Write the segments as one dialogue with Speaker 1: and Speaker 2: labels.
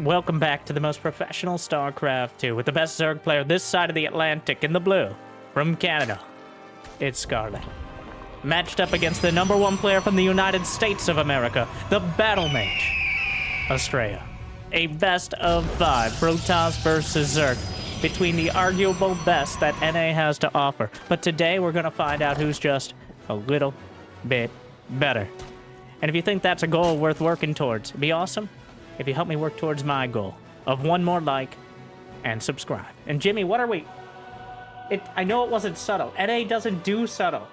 Speaker 1: Welcome back to the most professional StarCraft 2 with the best Zerg player this side of the Atlantic in the blue. From Canada, it's Scarlett. Matched up against the #1 player from the United States of America, the Battle Mage, Astrea. A best of 5 Protoss versus Zerg between the arguable best that NA has to offer. But today we're going to find out who's just a little bit better. And if you think that's a goal worth working towards, it'd be awesome if you help me work towards my goal of 1 more like and subscribe. And Jimmy, what are we? I know it wasn't subtle. NA doesn't do subtle.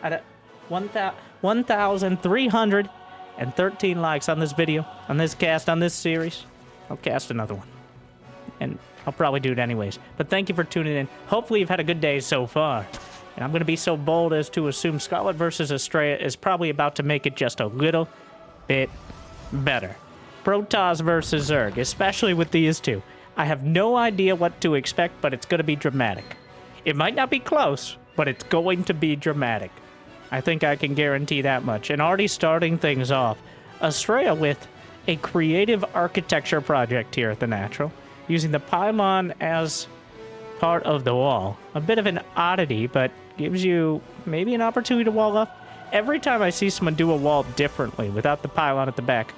Speaker 1: At 1,313 likes on this video, on this cast, on this series, I'll cast another one. And I'll probably do it anyways. But thank you for tuning in. Hopefully you've had a good day so far. And I'm going to be so bold as to assume Scarlett versus Astrea is probably about to make it just a little bit better. Protoss versus Zerg, especially with these two. I have no idea what to expect, but it's going to be dramatic. It might not be close, but it's going to be dramatic. I think I can guarantee that much. And already starting things off, Astrea with a creative architecture project here at the Natural, using the pylon as part of the wall. A bit of an oddity, but gives you maybe an opportunity to wall up. Every time I see someone do a wall differently without the pylon at the back,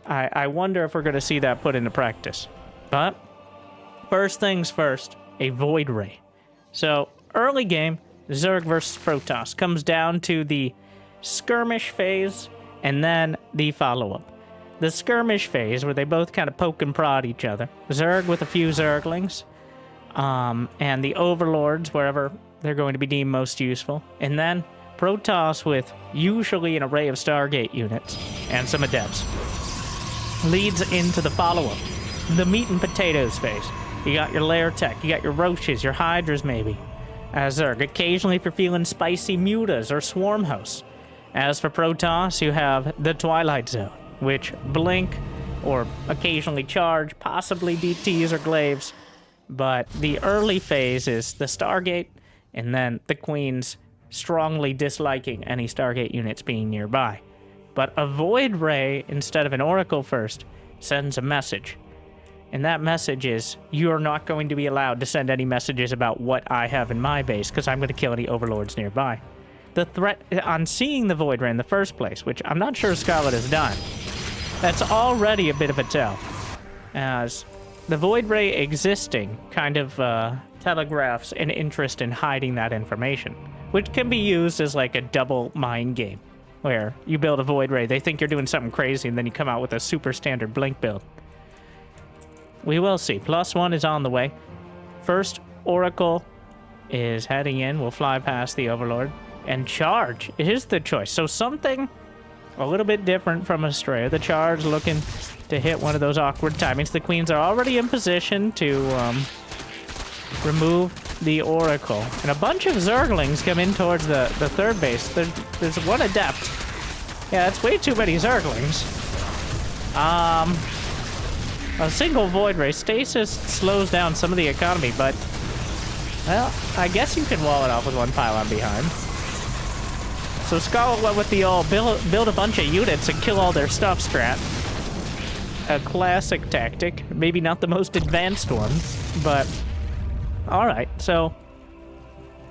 Speaker 1: I wonder if we're going to see that put into practice. But first things first, a Void Ray. So early game, Zerg versus Protoss comes down to the skirmish phase and then the follow-up. The skirmish phase, where they both kind of poke and prod each other. Zerg with a few Zerglings, and the Overlords wherever they're going to be deemed most useful. And then Protoss with usually an array of Stargate units and some Adepts. Leads into the follow-up, the meat and potatoes phase. You got your lair tech, you got your roaches, your hydras maybe. As Zerg, occasionally if you're feeling spicy mutas or swarm house. As for Protoss, you have the Twilight Zone, which blink or occasionally charge, possibly DTs or glaives. But the early phase is the Stargate, and then the Queens strongly disliking any Stargate units being nearby. But a Void Ray, instead of an Oracle first, sends a message. And that message is, you're not going to be allowed to send any messages about what I have in my base, because I'm going to kill any Overlords nearby. The threat on seeing the Void Ray in the first place, which I'm not sure Scarlett has done, that's already a bit of a tell. As the Void Ray existing kind of telegraphs an interest in hiding that information, which can be used as like a double mind game, where you build a Void Ray, they think you're doing something crazy, and then you come out with a super standard blink build. We will see. +1 is on the way. First, Oracle is heading in. We'll fly past the Overlord. And Charge is the choice. So something a little bit different from Astrea. The Charge looking to hit one of those awkward timings. The Queens are already in position to remove the Oracle. And a bunch of Zerglings come in towards the third base. There's one Adept. Yeah, that's way too many Zerglings. A single Void Ray. Stasis slows down some of the economy, but, well, I guess you can wall it off with one pylon behind. So Scarlett went with the old build a bunch of units and kill all their stuff strat. A classic tactic. Maybe not the most advanced one, but alright. So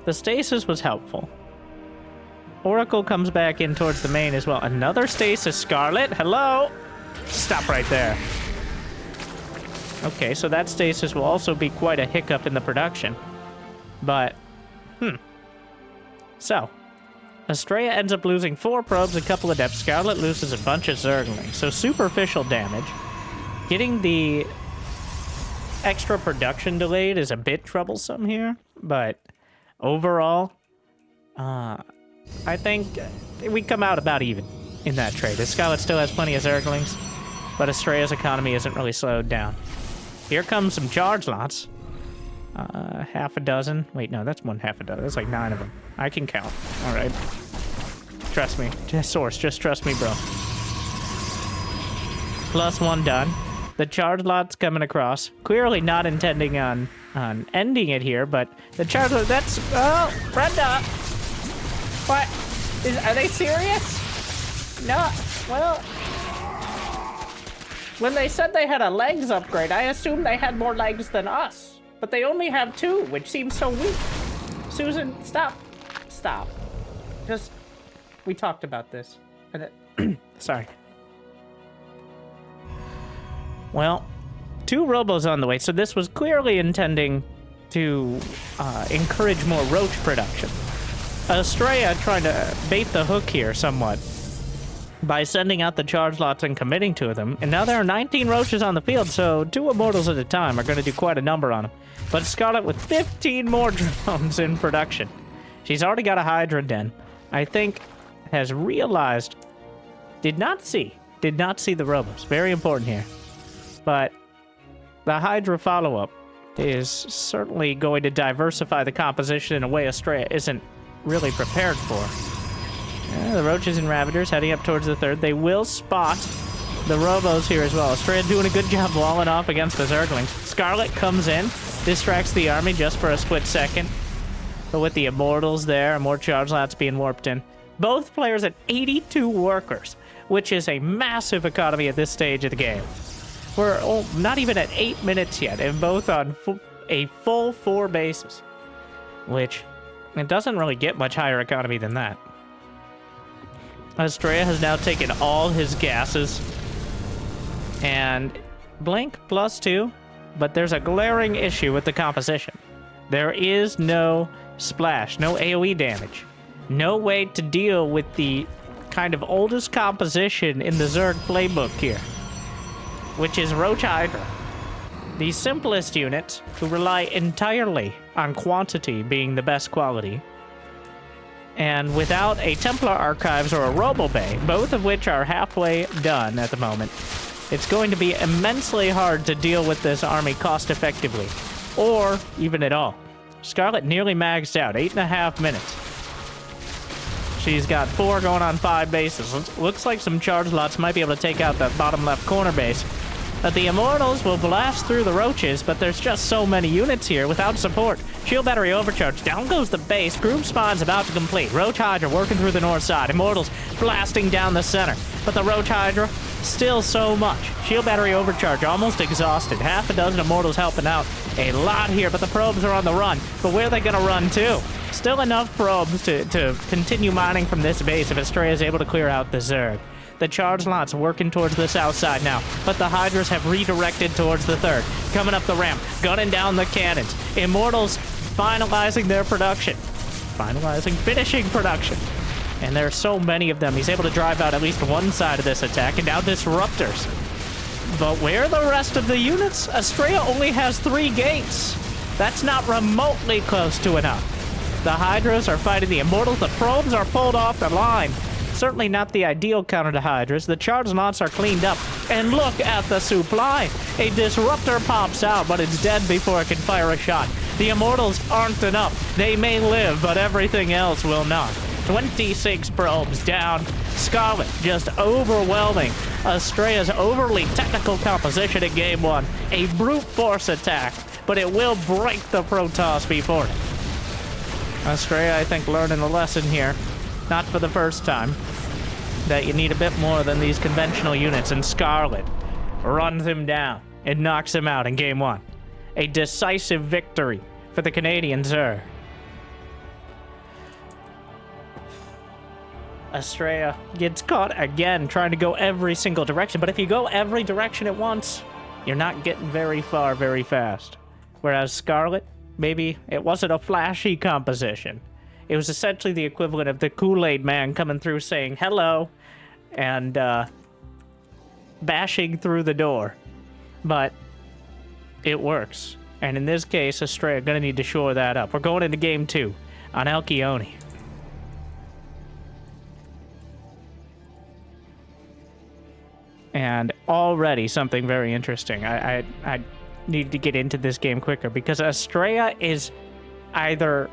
Speaker 1: the stasis was helpful. Oracle comes back in towards the main as well. Another stasis. Scarlett, hello? Stop right there. Okay, so that stasis will also be quite a hiccup in the production. But, So, Astrea ends up losing 4 probes, a couple of Adepts. Scarlett loses a bunch of Zerglings. So superficial damage. Getting the extra production delayed is a bit troublesome here. But overall, I think we come out about even in that trade. Scarlett still has plenty of Zerglings, but Astrea's economy isn't really slowed down. Here comes some charge lots. Half a dozen. Wait, no, that's one half a dozen. That's like 9 of them. I can count. All right. Trust me. Source, just trust me, bro. +1 done. The charge lot's coming across. Clearly not intending on ending it here, but the charge lot, that's... Oh, Brenda! What? Are they serious? No. Well... When they said they had a legs upgrade, I assumed they had more legs than us. But they only have 2, which seems so weak. Susan, stop. Stop. Just, we talked about this. Sorry. Well, 2 robos on the way, so this was clearly intending to encourage more roach production. Astrea trying to bait the hook here somewhat by sending out the charge lots and committing to them. And now there are 19 roaches on the field, so 2 immortals at a time are going to do quite a number on them. But Scarlett with 15 more drones in production. She's already got a Hydra den. I think has realized, did not see the robos. Very important here. But the Hydra follow-up is certainly going to diversify the composition in a way Astrea isn't really prepared for. The Roaches and Ravagers heading up towards the 3rd. They will spot the Robos here as well. Astrea doing a good job walling off against the Zerglings. Scarlett comes in, distracts the army just for a split second. But with the Immortals there, and more charge lots being warped in. Both players at 82 workers, which is a massive economy at this stage of the game. We're not even at 8 minutes yet, and both on a full 4 bases. Which, it doesn't really get much higher economy than that. Astrea has now taken all his gases. And Blink +2, but there's a glaring issue with the composition. There is no splash, no AoE damage. No way to deal with the kind of oldest composition in the Zerg playbook here, which is Roach Hydra. The simplest units who rely entirely on quantity being the best quality. And without a Templar Archives or a Robo Bay, both of which are halfway done at the moment, it's going to be immensely hard to deal with this army cost-effectively, or even at all. Scarlett nearly maxed out, 8.5 minutes. She's got 4 going on 5 bases. Looks like some charge lots might be able to take out that bottom left corner base. But the Immortals will blast through the Roaches, but there's just so many units here without support. Shield battery overcharge. Down goes the base. Group spawn's about to complete. Roach Hydra working through the north side. Immortals blasting down the center. But the Roach Hydra, still so much. Shield battery overcharge almost exhausted. Half a dozen Immortals helping out. A lot here, but the probes are on the run. But where are they going to run to? Still enough probes to continue mining from this base if Astrea is able to clear out the Zerg. The charge lots working towards the south side now, but the Hydras have redirected towards the 3rd. Coming up the ramp, gunning down the cannons. Immortals finalizing their production. Finishing production. And there are so many of them. He's able to drive out at least one side of this attack, and now Disruptors. But where are the rest of the units? Astrea only has 3 gates. That's not remotely close to enough. The Hydras are fighting the Immortals. The probes are pulled off the line. Certainly not the ideal counter to Hydras. The charge lots are cleaned up. And look at the supply. A Disruptor pops out, but it's dead before it can fire a shot. The Immortals aren't enough. They may live, but everything else will not. 26 probes down. Scarlett just overwhelming Astrea's overly technical composition in Game 1. A brute force attack, but it will break the Protoss before it. Astrea, I think, learning a lesson here. Not for the first time. That you need a bit more than these conventional units, and Scarlett runs him down and knocks him out in Game 1. A decisive victory for the Canadian Zerg. Astrea gets caught again trying to go every single direction, but if you go every direction at once, you're not getting very far very fast. Whereas Scarlett, maybe it wasn't a flashy composition. It was essentially the equivalent of the Kool-Aid man coming through saying hello and bashing through the door. But it works. And in this case, Astrea gonna need to shore that up. We're going into Game 2 on Alkione. And already something very interesting. I need to get into this game quicker because Astrea is either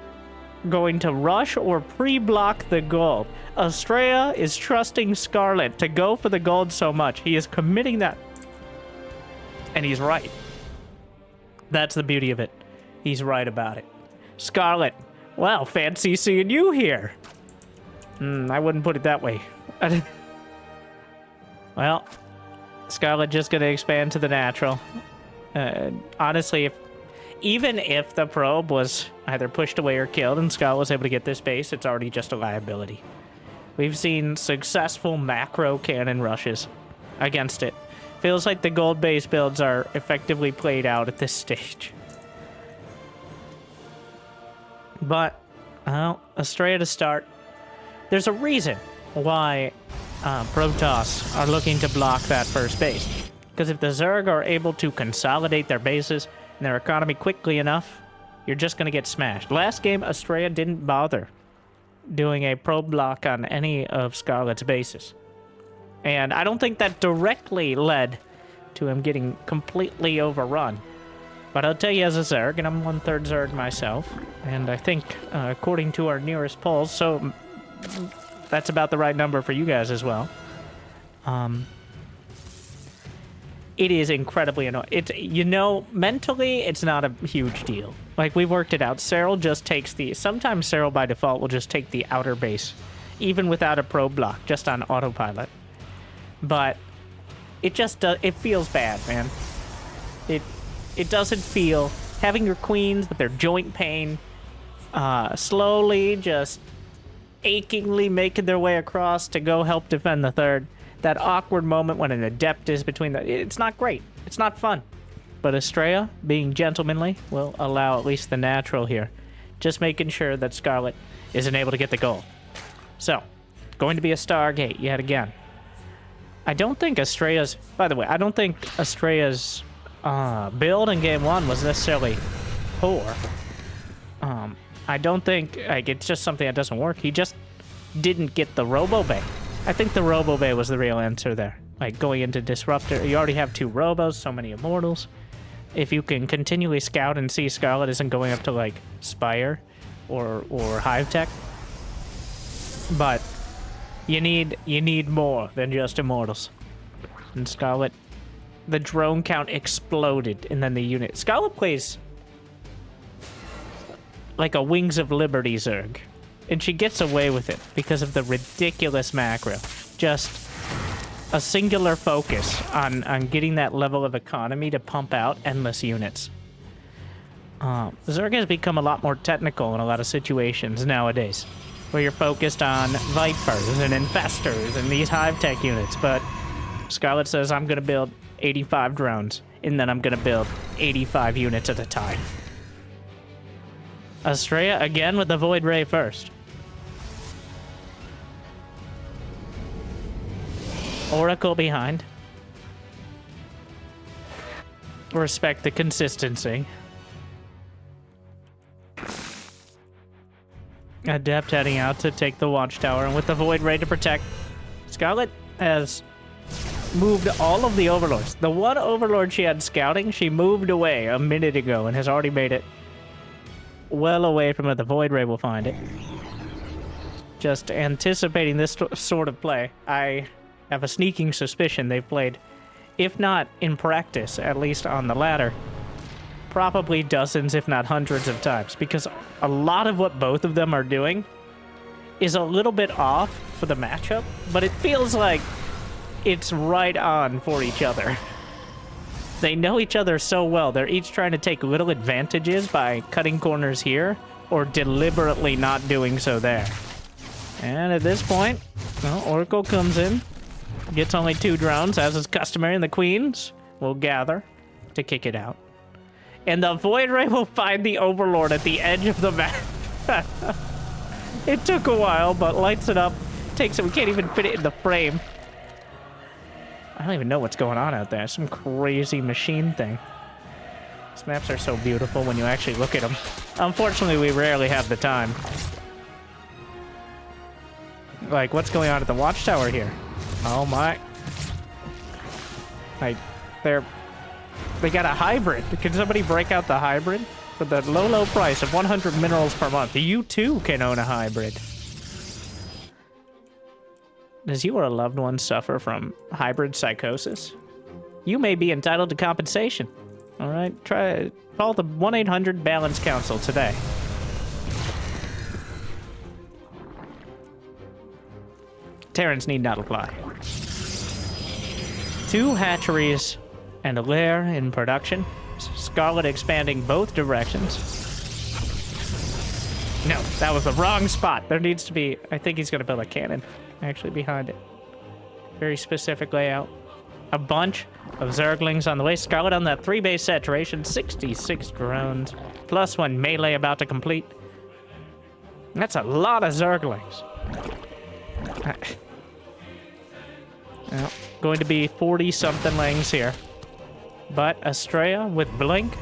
Speaker 1: going to rush or pre-block the gold. Astrea is trusting Scarlett to go for the gold so much. He is committing that. And he's right. That's the beauty of it. He's right about it. Scarlett, well, fancy seeing you here. I wouldn't put it that way. Well, Scarlett just gonna expand to the natural. Honestly, even if the probe was either pushed away or killed and Scarlett was able to get this base, it's already just a liability. We've seen successful macro cannon rushes against it. Feels like the gold base builds are effectively played out at this stage. But, well, Astrea to start. There's a reason why Protoss are looking to block that first base. Because if the Zerg are able to consolidate their bases and their economy quickly enough, you're just going to get smashed. Last game, Astrea didn't bother doing a probe block on any of Scarlett's bases. And I don't think that directly led to him getting completely overrun. But I'll tell you, as a Zerg, and I'm 1/3 Zerg myself, and I think, according to our nearest polls, so that's about the right number for you guys as well. It is incredibly annoying. It's, you know, mentally, it's not a huge deal. Like, we've worked it out. Cyril just takes the... Sometimes Cyril, by default, will just take the outer base, even without a probe block, just on autopilot. But it just does... It feels bad, man. It doesn't feel... Having your queens with their joint pain, slowly just achingly making their way across to go help defend the third. That awkward moment when an adept is between the... It's not great. It's not fun. But Astrea, being gentlemanly, will allow at least the natural here. Just making sure that Scarlett isn't able to get the goal. So, going to be a Stargate yet again. I don't think Astrea's... By the way, I don't think Astrea's build in Game 1 was necessarily poor. I don't think... Like, it's just something that doesn't work. He just didn't get the Robo Bay. I think the Robo Bay was the real answer there. Like, going into Disruptor, you already have 2 Robos, so many Immortals. If you can continually scout and see Scarlett isn't going up to, like, Spire or Hive Tech. But you need more than just Immortals. And Scarlett, the drone count exploded, and then the unit... Scarlett plays like a Wings of Liberty Zerg. And she gets away with it because of the ridiculous macro. Just a singular focus on getting that level of economy to pump out endless units. Zerg has become a lot more technical in a lot of situations nowadays, where you're focused on Vipers and Infestors and these Hive Tech units, but Scarlett says, I'm going to build 85 drones, and then I'm going to build 85 units at a time. Astrea again with the Void Ray first. Oracle behind. Respect the consistency. Adept heading out to take the Watchtower, and with the Void Ray to protect, Scarlett has moved all of the Overlords. The one Overlord she had scouting, she moved away a minute ago and has already made it well away from where the Void Ray will find it. Just anticipating this sort of play, I have a sneaking suspicion they've played, if not in practice, at least on the ladder, probably dozens, if not hundreds of times, because a lot of what both of them are doing is a little bit off for the matchup, but it feels like it's right on for each other. They know each other so well. They're each trying to take little advantages by cutting corners here or deliberately not doing so there. And at this point, well, Oracle comes in, gets only 2 drones, as is customary, and the Queens will gather to kick it out. And the Void Ray will find the Overlord at the edge of the map. It took a while, but lights it up. Takes it. We can't even fit it in the frame. I don't even know what's going on out there. Some crazy machine thing. These maps are so beautiful when you actually look at them. Unfortunately, we rarely have the time. Like, what's going on at the Watchtower here? Oh my. Like, they got a hybrid. Can somebody break out the hybrid? For the low price of 100 minerals per month, you too can own a hybrid. Does you or a loved one suffer from hybrid psychosis? You may be entitled to compensation. All right, call the 1-800-BALANCE Council today. Terrans need not apply. 2 hatcheries and a lair in production. Scarlett expanding both directions. No, that was the wrong spot. There needs to be... I think he's going to build a cannon actually behind it. Very specific layout. A bunch of Zerglings on the way. Scarlett on that 3-base saturation. 66 drones. Plus 1 melee about to complete. That's a lot of Zerglings. Well, going to be 40-something-lings here. But Astrea with Blink.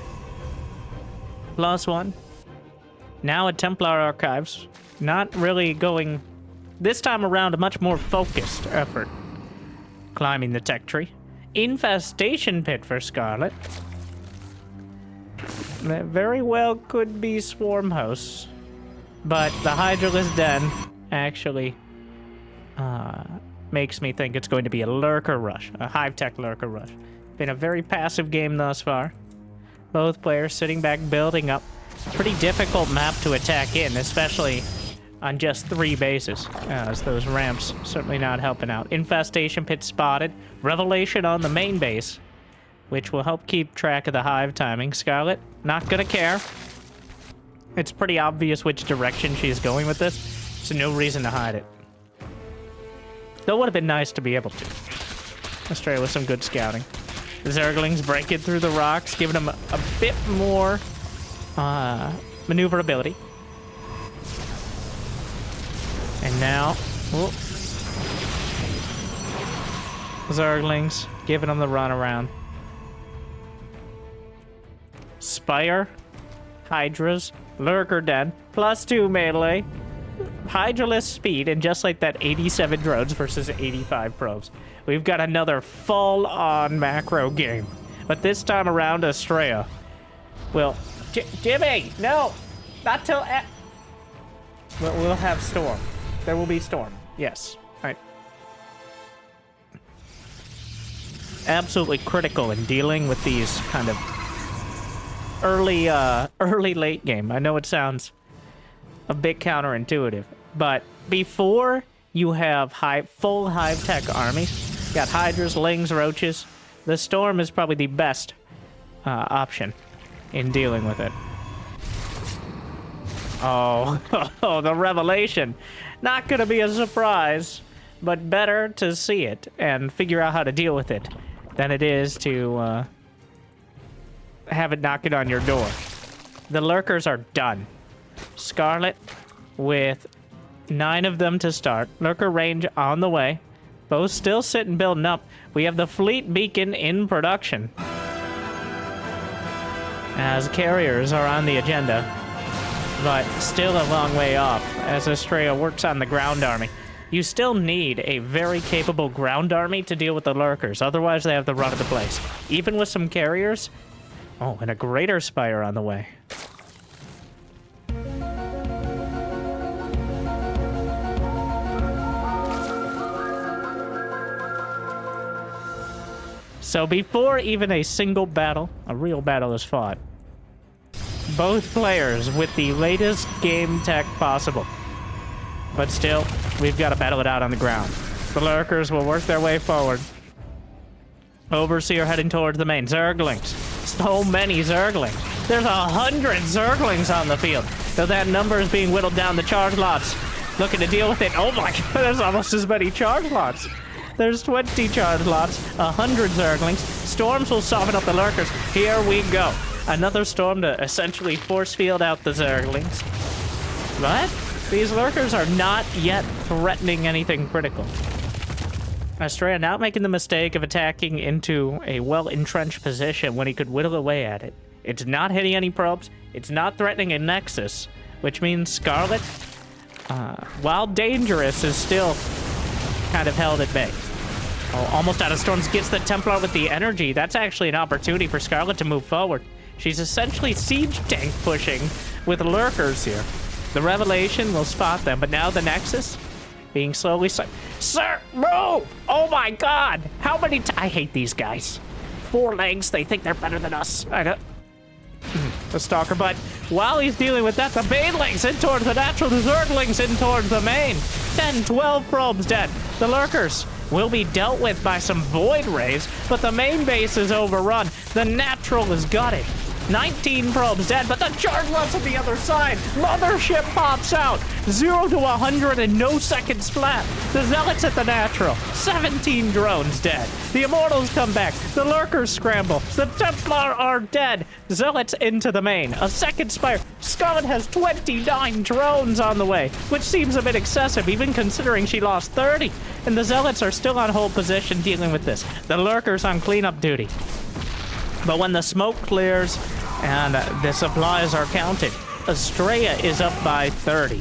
Speaker 1: Plus 1. Now at Templar Archives. Not really going... This time around, a much more focused effort. Climbing the tech tree. Infestation pit for Scarlett. That very well could be swarm hosts. But the Hydralisk Den actually makes me think it's going to be a lurker rush. A hive tech lurker rush. Been a very passive game thus far. Both players sitting back, building up. Pretty difficult map to attack in, especially on just 3 bases, as those ramps certainly not helping out. Infestation pit spotted. Revelation on the main base, which will help keep track of the hive timing. Scarlett, not gonna care. It's pretty obvious which direction she's going with this, so no reason to hide it. Though it would have been nice to be able to. Astrea with some good scouting. The Zerglings breaking through the rocks, giving them a bit more maneuverability. And now, Zerglings giving them the run around. Spire, Hydras, Lurker Den, plus 2 melee, Hydralisk speed, and just like that, 87 drones versus 85 probes. We've got another full-on macro game. But this time around, Astrea will... Jimmy! No! Not till... We'll have Storm. There will be Storm. Yes. Alright. Absolutely critical in dealing with these kind of early late game. I know it sounds a bit counterintuitive, but before you have full hive tech armies, you got Hydras, Lings, Roaches, the Storm is probably the best option in dealing with it. Oh, the Revelation. Not gonna be a surprise, but better to see it and figure out how to deal with it than it is to have it knocking on your door. The Lurkers are done. Scarlett with 9 of them to start. Lurker range on the way. Both still sitting building up. We have the fleet beacon in production, as carriers are on the agenda, but still a long way off as Astrea works on the ground army. You still need a very capable ground army to deal with the Lurkers, otherwise they have the run of the place. Even with some carriers. Oh, and a Greater Spire on the way. So before even a single battle, a real battle is fought, both players with the latest game tech possible. But still, we've got to battle it out on the ground. The Lurkers will work their way forward. Overseer heading towards the main. Zerglings. So many Zerglings. There's 100 Zerglings on the field. Though that number is being whittled down. The charge lots looking to deal with it. Oh my god, there's almost as many charge lots. There's 20 charge lots, 100 Zerglings. Storms will soften up the Lurkers. Here we go. Another storm to essentially force field out the Zerglings. But these Lurkers are not yet threatening anything critical. Astrea now making the mistake of attacking into a well-entrenched position when he could whittle away at it. It's not hitting any probes. It's not threatening a Nexus, which means Scarlett, while dangerous, is still kind of held at bay. Oh, almost out of storms. Gets the Templar with the energy. That's actually an opportunity for Scarlett to move forward. She's essentially siege tank pushing with Lurkers here. The Revelation will spot them, but now the Nexus being slowly... Sir, move! Oh my god! How many I hate these guys. 4 legs, they think they're better than us. I don't... The Stalker, but while he's dealing with that, the Banelings in towards the natural, the Zerglings in towards the main. 10, 12 probes dead. The Lurkers will be dealt with by some Void Rays, but the main base is overrun. The Natural is gutted. 19 probes dead, but the charge runs on the other side. Mothership pops out. 0 to 100 in no seconds flat. The Zealots at the Natural. 17 drones dead. The Immortals come back. The Lurkers scramble. The Templar are dead. Zealots into the main. A second Spire. Scarlett has 29 drones on the way, which seems a bit excessive, even considering she lost 30. And the Zealots are still on hold position dealing with this. The Lurkers on cleanup duty. But when the smoke clears and the supplies are counted, Astrea is up by 30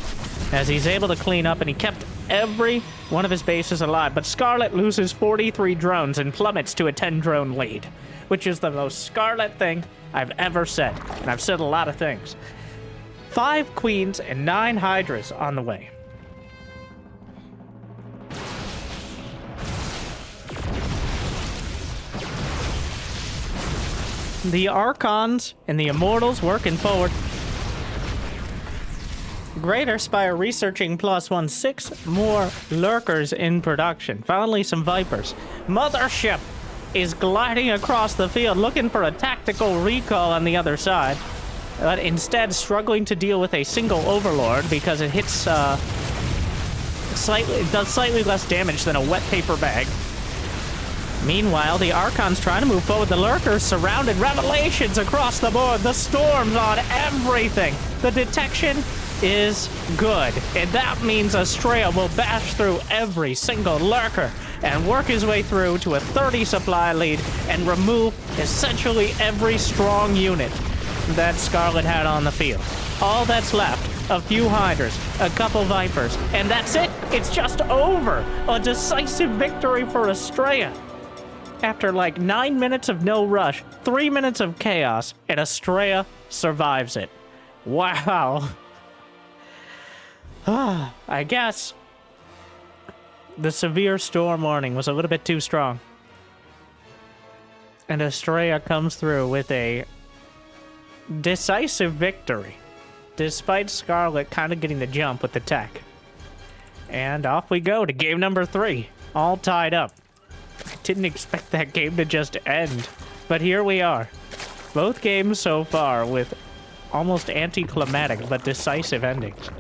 Speaker 1: as he's able to clean up, and he kept every one of his bases alive. But Scarlett loses 43 drones and plummets to a 10-drone lead, which is the most Scarlett thing I've ever said. And I've said a lot of things. 5 Queens and 9 Hydras on the way. The Archons and the Immortals working forward. Greater Spire researching +1, 6 more Lurkers in production. Finally, some Vipers. Mothership is gliding across the field looking for a tactical recall on the other side, but instead struggling to deal with a single Overlord because it hits it does slightly less damage than a wet paper bag. Meanwhile, the Archon's trying to move forward. The Lurkers surrounded. Revelations across the board. The storms on everything. The detection is good. And that means Astrea will bash through every single Lurker and work his way through to a 30 supply lead and remove essentially every strong unit that Scarlett had on the field. All that's left, a few Hydras, a couple Vipers, and that's it. It's just over. A decisive victory for Astrea. After like 9 minutes of no rush, 3 minutes of chaos, and Astrea survives it. Wow. I guess the severe storm warning was a little bit too strong. And Astrea comes through with a decisive victory, despite Scarlett kind of getting the jump with the tech. And off we go to game number 3, all tied up. I didn't expect that game to just end, but here we are. Both games so far with almost anticlimactic but decisive endings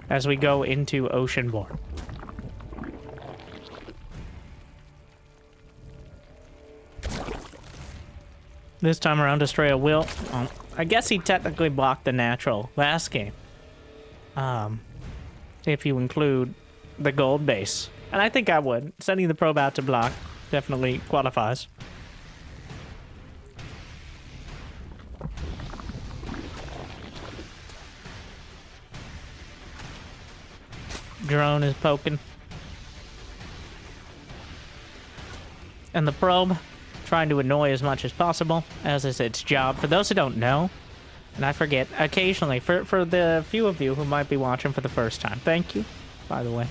Speaker 1: as we go into Oceanborn. This time around, Astrea will... I guess he technically blocked the Natural last game. If you include the gold base. And I think I would. Sending the probe out to block definitely qualifies. Drone is poking. And the probe trying to annoy as much as possible, as is its job. For those who don't know, and I forget, occasionally, for the few of you who might be watching for the first time, thank you, by the way.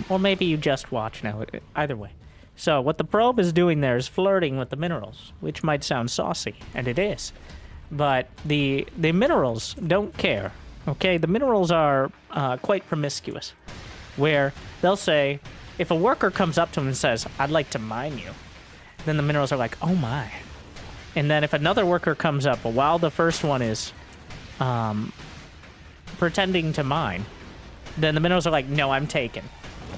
Speaker 1: Or maybe you just watch now, either way. So what the probe is doing there is flirting with the minerals, which might sound saucy, and it is. But the minerals don't care, okay? The minerals are quite promiscuous, where they'll say, if a worker comes up to them and says, I'd like to mine you, then the minerals are like, oh my. And then if another worker comes up, while the first one is pretending to mine, then the minerals are like, no, I'm taken.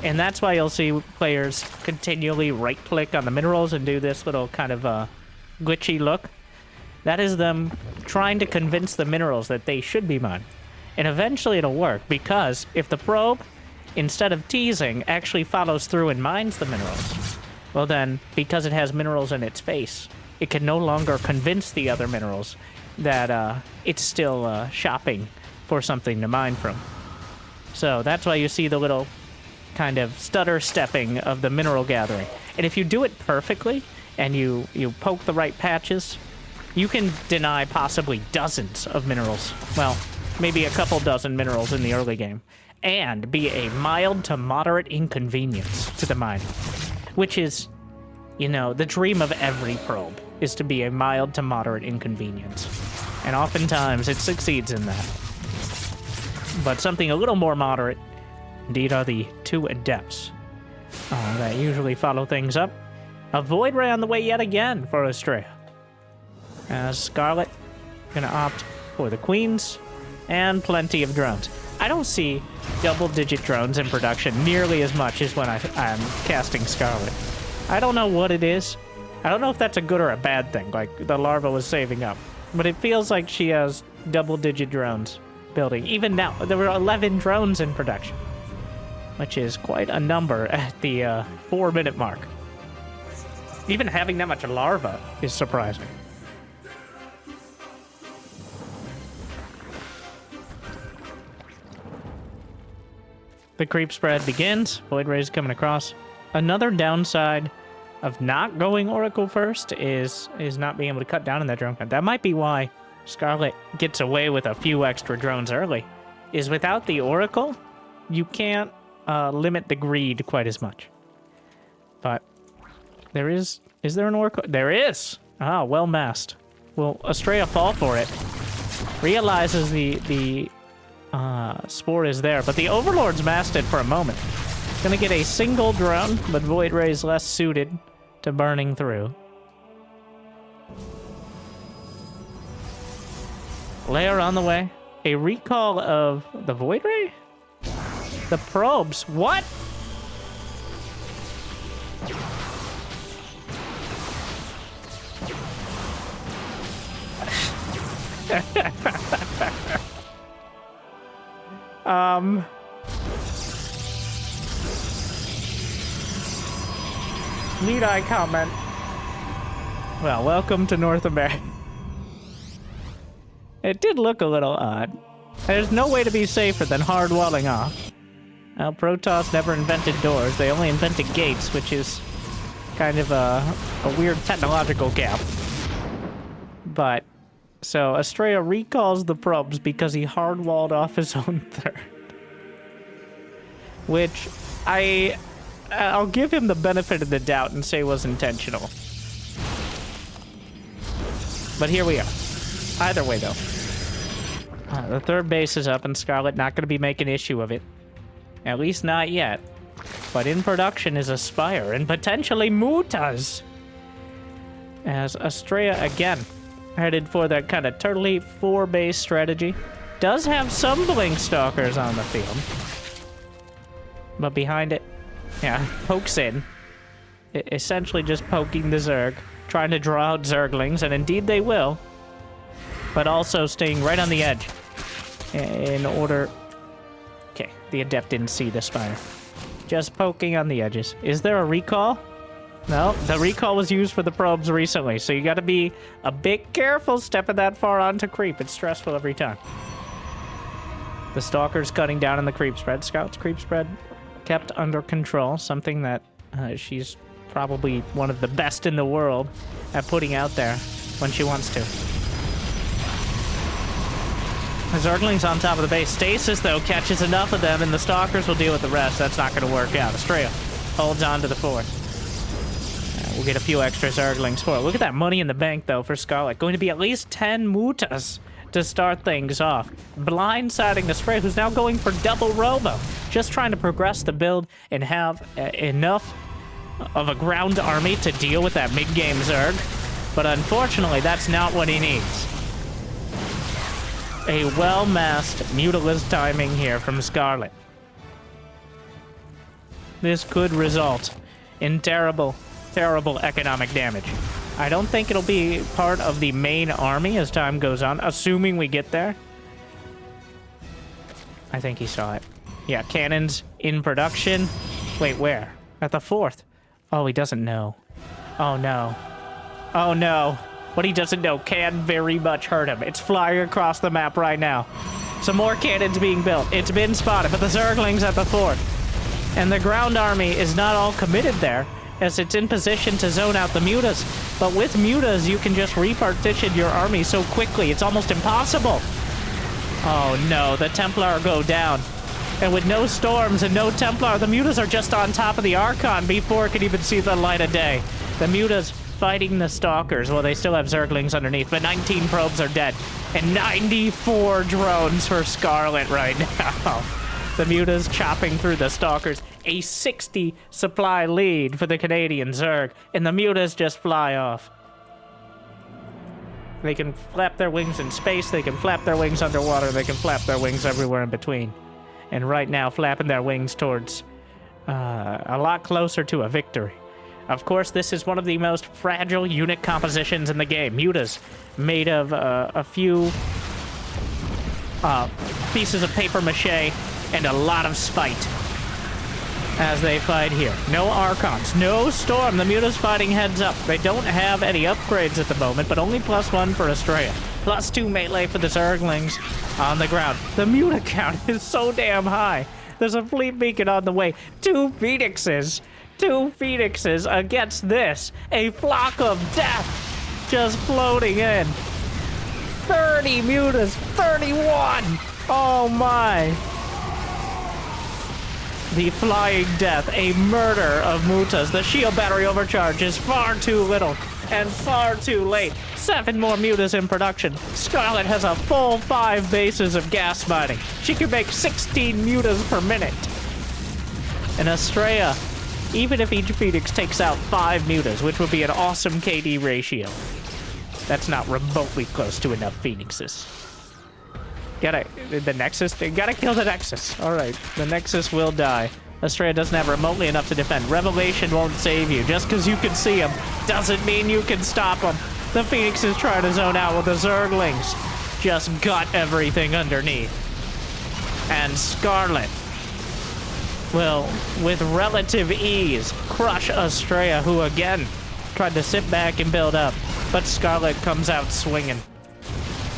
Speaker 1: And that's why you'll see players continually right-click on the minerals and do this little kind of glitchy look. That is them trying to convince the minerals that they should be mined. And eventually it'll work, because if the probe, instead of teasing, actually follows through and mines the minerals, well then, because it has minerals in its face, it can no longer convince the other minerals that it's still shopping for something to mine from. So that's why you see the little kind of stutter stepping of the mineral gathering. And if you do it perfectly and you poke the right patches, you can deny possibly dozens of minerals. Well, maybe a couple dozen minerals in the early game, and be a mild to moderate inconvenience to the mining, which is, you know, the dream of every probe, is to be a mild to moderate inconvenience. And oftentimes it succeeds in that. But something a little more moderate, indeed, are the two adepts. that usually follow things up. A Void Ray on the way yet again for Astrea. As Scarlett gonna opt for the Queens and plenty of drones. I don't see double-digit drones in production nearly as much as when I'm casting Scarlett. I don't know what it is. I don't know if that's a good or a bad thing, like the larva was saving up. But it feels like she has double-digit drones building. Even now, there were 11 drones in production, which is quite a number at the 4-minute mark. Even having that much larva is surprising. The creep spread begins. Void Ray's coming across. Another downside of not going Oracle first is not being able to cut down on that drone count. That might be why Scarlett gets away with a few extra drones early. Is without the Oracle, you can't limit the greed quite as much. But there is there an Oracle? There is! Ah, well masked. Will Astrea fall for it? Realizes the Spore is there, but the Overlord's masked it for a moment. Gonna get a single drone, but Void Ray's less suited to burning through. Lair on the way. A recall of the Void Ray? The probes. What? Need I comment? Well, welcome to North America. It did look a little odd. There's no way to be safer than hard walling off. Well, Protoss never invented doors. They only invented gates, which is kind of a weird technological gap. But, so Astrea recalls the probes because he hard-walled off his own third. Which, I'll give him the benefit of the doubt and say was intentional. But here we are. Either way, though. The third base is up, and Scarlett not going to be making issue of it. At least not yet. But in production is Aspire, and potentially Mutas. As Astrea, again, headed for that kind of turtley 4-base strategy. Does have some Blink Stalkers on the field. But behind it, yeah, pokes in. Essentially just poking the Zerg. Trying to draw out Zerglings, and indeed they will. But also staying right on the edge. In order... Okay, the Adept didn't see the Spire. Just poking on the edges. Is there a recall? No, the recall was used for the probes recently, so you gotta be a bit careful stepping that far onto creep. It's stressful every time. The Stalker's cutting down on the creep spread. Scout's creep spread kept under control, something that she's probably one of the best in the world at putting out there when she wants to. The Zergling's on top of the base. Stasis, though, catches enough of them, and the Stalkers will deal with the rest. That's not going to work out. Astrea holds on to the fort. We'll get a few extra Zerglings for it. Look at that money in the bank, though, for Scarlett. Going to be at least 10 Mutas to start things off. Blindsiding Astrea, who's now going for double Robo. Just trying to progress the build and have enough of a ground army to deal with that mid-game Zerg. But unfortunately, that's not what he needs. A well-masked Mutalisk timing here from Scarlett. This could result in terrible, terrible economic damage. I don't think it'll be part of the main army as time goes on, assuming we get there. I think he saw it. Yeah, cannons in production. Wait, where? At the 4th. Oh, he doesn't know. Oh, no. Oh, no. What he doesn't know can very much hurt him. It's flying across the map right now. Some more cannons being built. It's been spotted, but the Zergling's at the 4th. And the ground army is not all committed there, as it's in position to zone out the Mutas. But with Mutas, you can just repartition your army so quickly, it's almost impossible. Oh no, the Templar go down. And with no storms and no Templar, the Mutas are just on top of the Archon before it can even see the light of day. The Mutas fighting the Stalkers while they still have Zerglings underneath, but 19 probes are dead. And 94 drones for Scarlett right now. The Mutas chopping through the Stalkers. a 60 supply lead for the Canadian Zerg, and the Mutas just fly off. They can flap their wings in space, they can flap their wings underwater, they can flap their wings everywhere in between. And right now, flapping their wings towards a lot closer to a victory. Of course, this is one of the most fragile unit compositions in the game. Mutas, made of a few pieces of paper mache and a lot of spite as they fight here. No Archons, no Storm. The Mutas fighting heads up. They don't have any upgrades at the moment, but only +1 for Astrea. +2 melee for the Zerglings on the ground. The Muta count is so damn high. There's a fleet beacon on the way. 2 Phoenixes. 2 Phoenixes against this. A flock of death just floating in. 30 Mutas. 31. Oh my. The flying death, a murder of Mutas. The shield battery overcharge is far too little and far too late. 7 more Mutas in production. Scarlett has a full 5 bases of gas mining. She can make 16 Mutas per minute. And Astrea, even if each Phoenix takes out 5 Mutas, which would be an awesome KD ratio, that's not remotely close to enough Phoenixes. Gotta kill the Nexus. Alright, the Nexus will die. Astrea doesn't have remotely enough to defend. Revelation won't save you. Just because you can see him doesn't mean you can stop him. The Phoenix is trying to zone out with the Zerglings. Just gut everything underneath. And Scarlett will, with relative ease, crush Astrea, who again tried to sit back and build up. But Scarlett comes out swinging.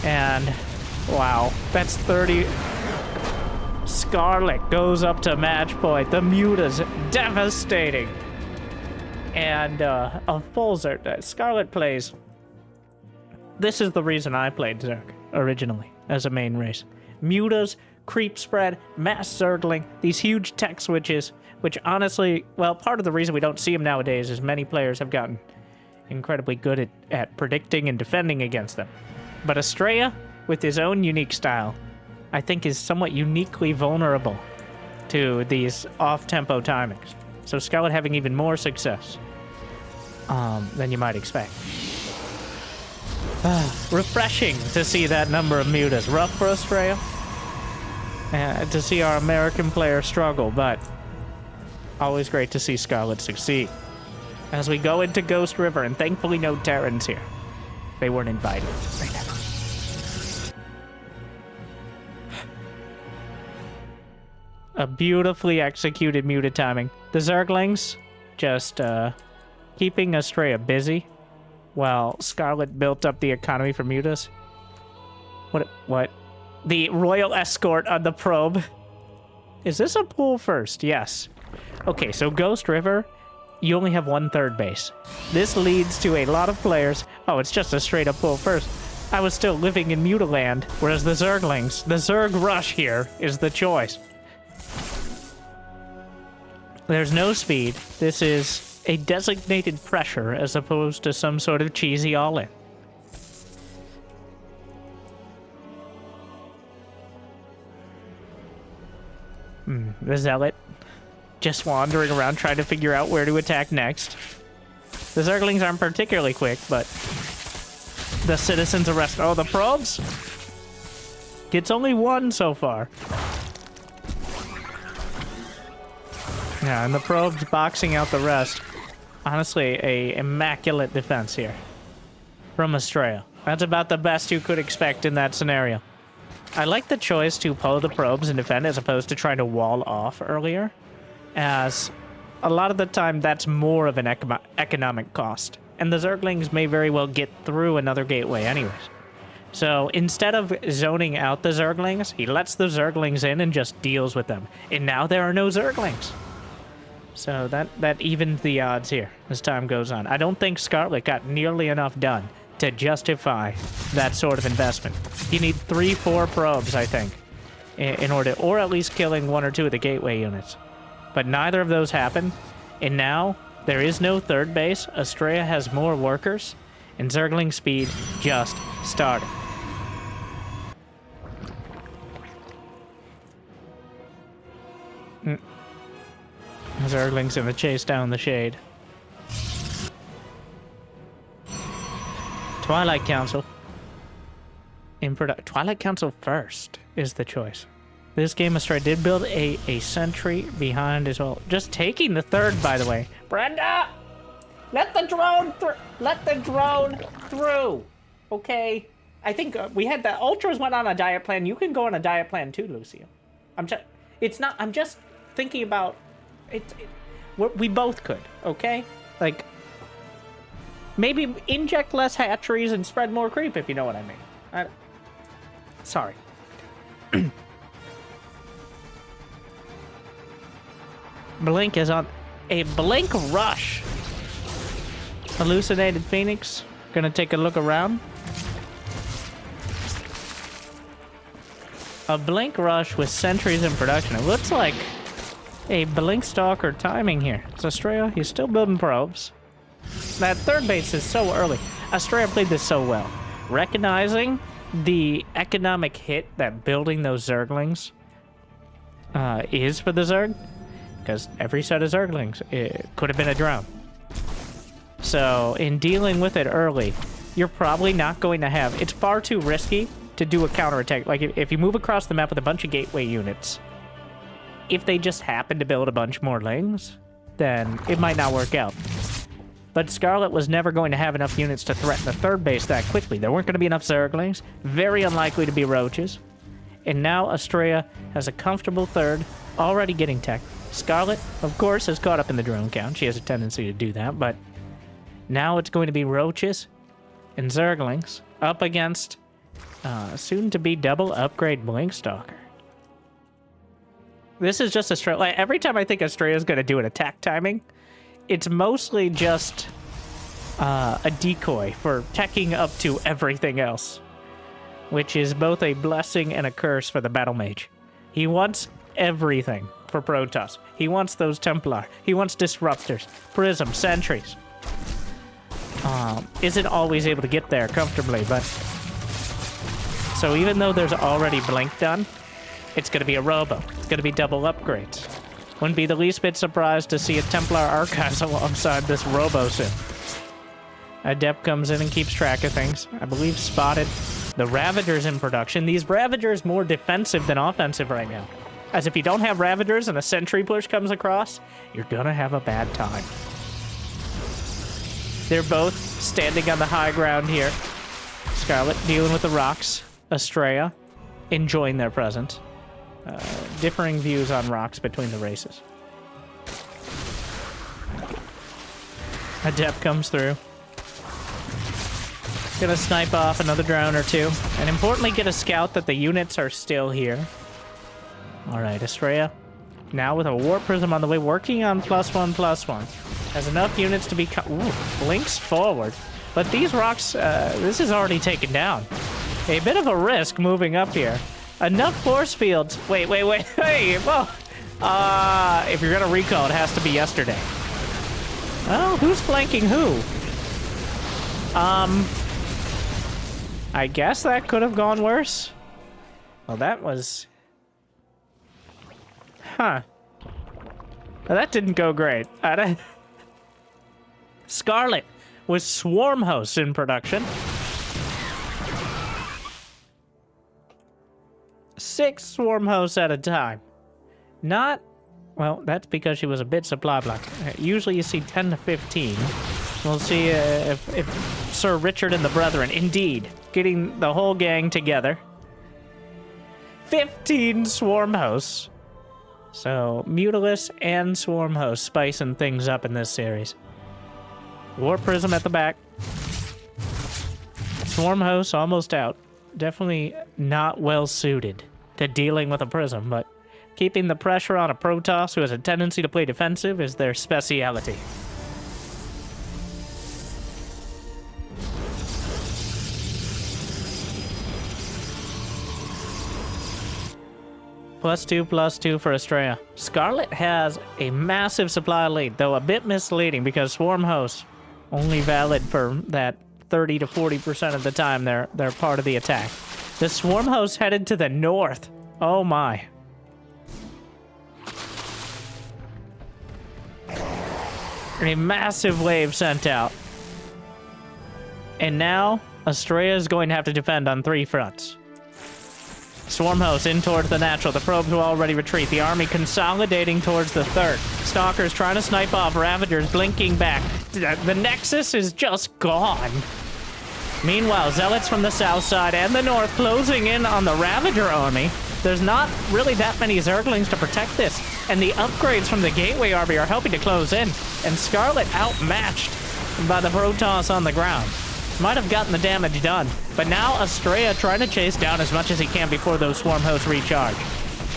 Speaker 1: And wow, that's 30. Scarlett goes up to match point. The Mutas devastating. And a full Zerg. Scarlett plays. This is the reason I played Zerg originally as a main race. Mutas, creep spread, mass Zergling, these huge tech switches, which honestly, well, part of the reason we don't see them nowadays is many players have gotten incredibly good at predicting and defending against them. But Astrea, with his own unique style, I think is somewhat uniquely vulnerable to these off-tempo timings. So Scarlett having even more success than you might expect. Refreshing to see that number of Mutas. Rough for Astrea. To see our American player struggle, but always great to see Scarlett succeed. As we go into Ghost River, and thankfully no Terrans here. They weren't invited. Right now. A beautifully executed Muta timing. The Zerglings just keeping Astrea busy while Scarlett built up the economy for Mutas. What? The Royal Escort on the probe. Is this a pull first? Yes. Okay, so Ghost River, you only have 1/3 base. This leads to a lot of players. Oh, it's just a straight up pull first. I was still living in Mutaland, whereas the Zerglings, the Zerg rush here is the choice. There's no speed. This is a designated pressure as opposed to some sort of cheesy all-in. The Zealot just wandering around trying to figure out where to attack next. The Zerglings aren't particularly quick, but the citizens arrest. Oh, the probes? Gets only 1 so far. Yeah, and the probes boxing out the rest. Honestly, a immaculate defense here from Astrea. That's about the best you could expect in that scenario. I like the choice to pull the probes and defend as opposed to trying to wall off earlier, as a lot of the time that's more of an economic cost. And the Zerglings may very well get through another gateway anyways. So instead of zoning out the Zerglings, he lets the Zerglings in and just deals with them. And now there are no Zerglings. So that evens the odds here as time goes on. I don't think Scarlett got nearly enough done to justify that sort of investment. You need 3-4 probes, I think, in order, or at least killing 1 or 2 of the gateway units. But neither of those happen, and now there is no 3rd base. Astrea has more workers, and Zergling speed just started. Zergling's gonna chase down the shade. Twilight Council. Twilight Council first is the choice. This game, Astrea did build a sentry behind as well. Just taking the third, by the way. Brenda! Let the drone through! Let the drone through! Okay? I think we had the Ultras went on a diet plan. You can go on a diet plan too, Lucio. I'm just thinking about... we both could, okay? Like, maybe inject less hatcheries and spread more creep, if you know what I mean. Sorry. Blink is on a blink rush. Hallucinated Phoenix. Gonna take a look around. A blink rush with sentries in production. It looks like a blink stalker timing here. It's Astrea. He's still building probes. That third base is so early. Astrea played this so well. Recognizing the economic hit that building those Zerglings is for the Zerg. Because every set of Zerglings, it could have been a drone. So, in dealing with it early, you're probably not going to have... It's far too risky to do a counterattack. Like, if you move across the map with a bunch of gateway units, if they just happen to build a bunch more lings, then it might not work out. But Scarlett was never going to have enough units to threaten the third base that quickly. There weren't going to be enough Zerglings. Very unlikely to be roaches. And now Astrea has a comfortable third, already getting tech. Scarlett, of course, is caught up in the drone count. She has a tendency to do that, but now it's going to be roaches and Zerglings up against soon-to-be double upgrade Blinkstalker. This is just Astrea. Like, every time I think Astrea is going to do an attack timing, it's mostly just a decoy for teching up to everything else, which is both a blessing and a curse for the Battle Mage. He wants everything for Protoss. He wants those Templar. He wants Disruptors, Prism, Sentries. Isn't always able to get there comfortably, but... So even though there's already Blink done, it's going to be a Robo. It's going to be double upgrades. Wouldn't be the least bit surprised to see a Templar Archives alongside this Robo soon. Adept comes in and keeps track of things. I believe spotted the Ravagers in production. These Ravagers more defensive than offensive right now. As if you don't have Ravagers and a Sentry push comes across, you're gonna have a bad time. They're both standing on the high ground here. Scarlett dealing with the rocks. Astrea enjoying their presence. Differing views on rocks between the races. Adept comes through. Gonna snipe off another drone or two. And importantly, get a scout that the units are still here. Alright, Astrea, now with a Warp Prism on the way, working on +1/+1. Has enough units to be... Ooh, blinks forward. But these rocks, this is already taken down. A bit of a risk moving up here. Enough force fields. Wait. Hey, whoa. If you're gonna recall, it has to be yesterday. Oh, who's flanking who? I guess that could have gone worse. Well, that was... Huh. Well, that didn't go great. Scarlett with Swarm Hosts in production. 6 Swarm Hosts at a time. Not... Well, that's because she was a bit supply block. Usually you see 10 to 15. We'll see if Sir Richard and the Brethren, indeed, getting the whole gang together. 15 Swarm Hosts. So, Mutalisk and Swarm Host spicing things up in this series. Warp Prism at the back. Swarm Host almost out. Definitely not well suited to dealing with a Prism, but keeping the pressure on a Protoss who has a tendency to play defensive is their speciality. +2/+2 for Astrea. Scarlett has a massive supply lead, though a bit misleading because Swarm Hosts only valid for that 30 to 40% of the time they're part of the attack. The Swarm Hosts headed to the north. Oh my. A massive wave sent out. And now, Astrea is going to have to defend on 3 fronts. Swarm hosts in towards the natural. The probes will already retreat. The army consolidating towards the 3rd. Stalkers trying to snipe off. Ravagers blinking back. The Nexus is just gone. Meanwhile, Zealots from the south side and the north closing in on the Ravager army. There's not really that many Zerglings to protect this. And the upgrades from the Gateway army are helping to close in. And Scarlett outmatched by the Protoss on the ground. Might have gotten the damage done, but now Astrea trying to chase down as much as he can before those swarm hosts recharge.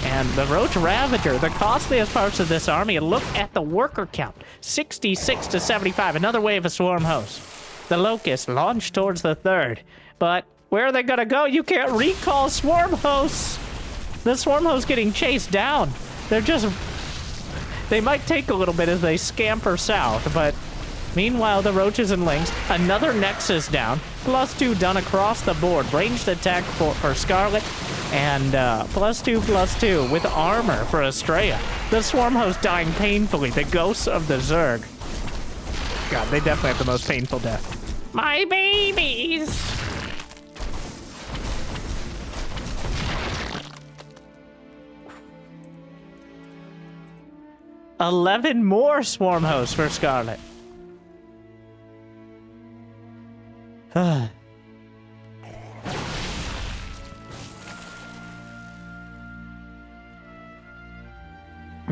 Speaker 1: And the Roach Ravager, the costliest parts of this army, look at the worker count. 66 to 75, another wave of swarm hosts. The Locust launched towards the 3rd, but where are they gonna go? You can't recall swarm hosts. The swarm hosts getting chased down. They might take a little bit as they scamper south, but meanwhile, the Roaches and Lynx, another Nexus down, +2 done across the board. Ranged attack for Scarlett, and +2/+2 with armor for Astrea. The Swarm Host dying painfully, the ghosts of the Zerg. God, they definitely have the most painful death. My babies! $11 more Swarm Hosts for Scarlett.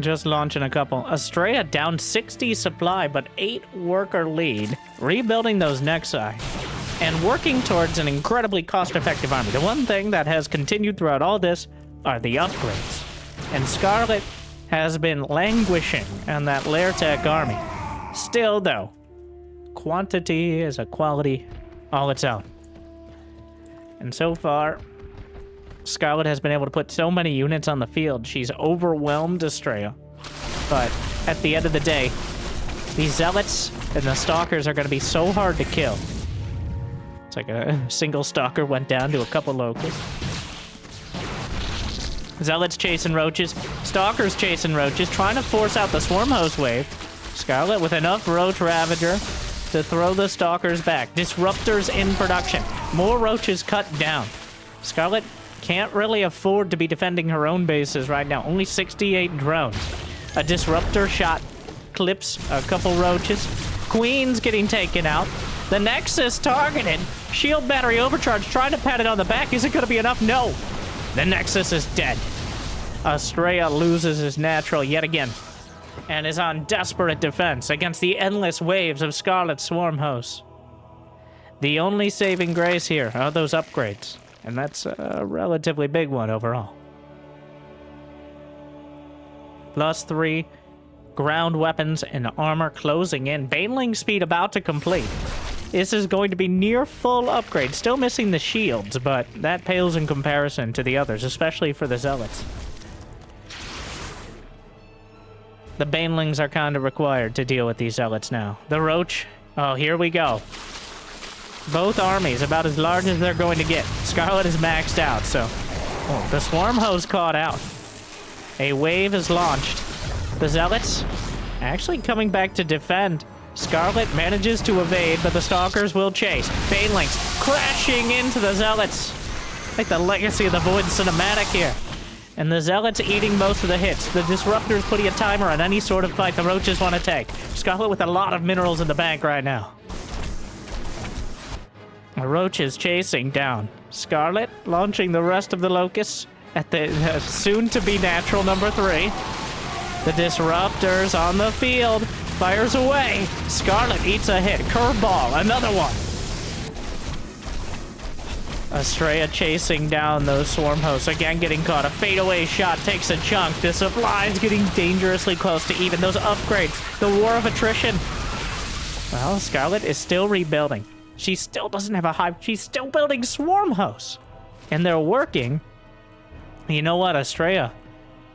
Speaker 1: Just launching a couple. Astrea down 60 supply, but 8 worker lead. Rebuilding those Nexi. And working towards an incredibly cost-effective army. The one thing that has continued throughout all this are the upgrades. And Scarlett has been languishing on that Lair Tech army. Still, though, quantity is a quality all its own. And so far, Scarlett has been able to put so many units on the field. She's overwhelmed Astrea. But at the end of the day, these Zealots and the Stalkers are going to be so hard to kill. It's like a single Stalker went down to a couple Locusts. Zealots chasing Roaches. Stalkers chasing Roaches, trying to force out the Swarm Host wave. Scarlett with enough Roach Ravager to throw the Stalkers back. Disruptors in production. More Roaches cut down. Scarlett can't really afford to be defending her own bases right now. Only 68 drones. A Disruptor shot clips a couple Roaches. Queen's getting taken out. The Nexus targeted. Shield battery overcharge, trying to pat it on the back. Is it going to be enough? No. The Nexus is dead. Astrea loses his natural yet again, and is on desperate defense against the endless waves of Scarlet Swarm Hosts. The only saving grace here are those upgrades, and that's a relatively big one overall. +3 ground weapons and armor closing in. Baneling speed about to complete. This is going to be near full upgrade. Still missing the shields, but that pales in comparison to the others, especially for the Zealots. The Banelings are kind of required to deal with these Zealots now. The Roach, oh, here we go. Both armies about as large as they're going to get. Scarlett is maxed out, so... Oh, the Swarm Host caught out. A wave is launched. The Zealots actually coming back to defend. Scarlett manages to evade, but the Stalkers will chase. Banelings crashing into the Zealots. Like the Legacy of the Void cinematic here. And the Zealots eating most of the hits. The Disruptors putting a timer on any sort of fight the Roaches want to take. Scarlett with a lot of minerals in the bank right now. The Roach is chasing down. Scarlett launching the rest of the Locusts at the soon-to-be natural number 3. The Disruptors on the field. Fires away. Scarlett eats a hit. Curveball. Another one. Astrea chasing down those Swarm Hosts. Again getting caught. A fadeaway shot takes a chunk. The supplies getting dangerously close to even. Those upgrades. The war of attrition. Well, Scarlett is still rebuilding. She still doesn't have a hive. She's still building Swarm Hosts. And they're working. You know what, Astrea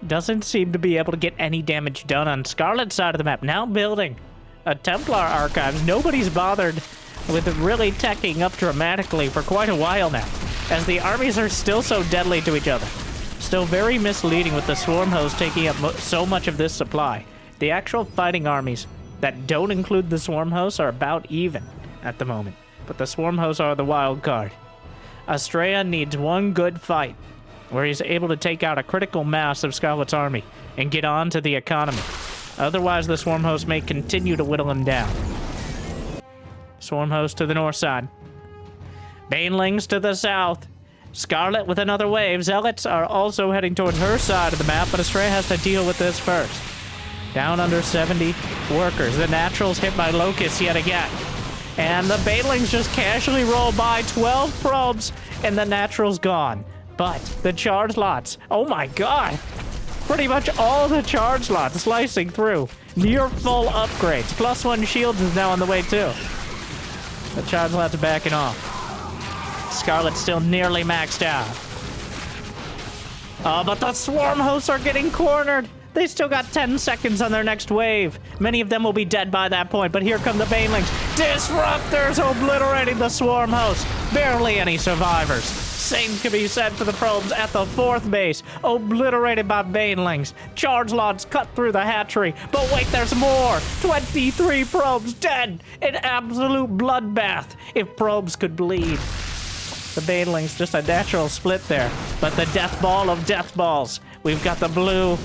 Speaker 1: doesn't seem to be able to get any damage done on Scarlet's side of the map. Now building a Templar Archives. Nobody's bothered with really teching up dramatically for quite a while now, as the armies are still so deadly to each other. Still very misleading with the Swarm Host taking up so much of this supply. The actual fighting armies that don't include the swarm hosts are about even at the moment. But the swarm hosts are the wild card. Astrea needs one good fight where he's able to take out a critical mass of Scarlett's army and get on to the economy. Otherwise, the swarm host may continue to whittle him down. Swarm host to the north side. Banelings to the south. Scarlett with another wave. Zealots are also heading towards her side of the map, but Astrea has to deal with this first. Down under 70 workers. The Naturals hit by Locusts yet again. And the Banelings just casually roll by 12 probes, and the Naturals gone. But the charge lots, oh my god! Pretty much all the charge lots slicing through. Near full upgrades. +1 shields is now on the way too. The charge lots backing off. Scarlett's still nearly maxed out. Oh, but the swarm hosts are getting cornered. They still got 10 seconds on their next wave. Many of them will be dead by that point, but here come the Banelings. Disruptors obliterating the swarm hosts. Barely any survivors. Same can be said for the probes at the 4th base. Obliterated by Banelings. Charge lots cut through the hatchery. But wait, there's more. 23 probes dead. An absolute bloodbath. If probes could bleed. The Banelings, just a natural split there. But the death ball of death balls. We've got the blue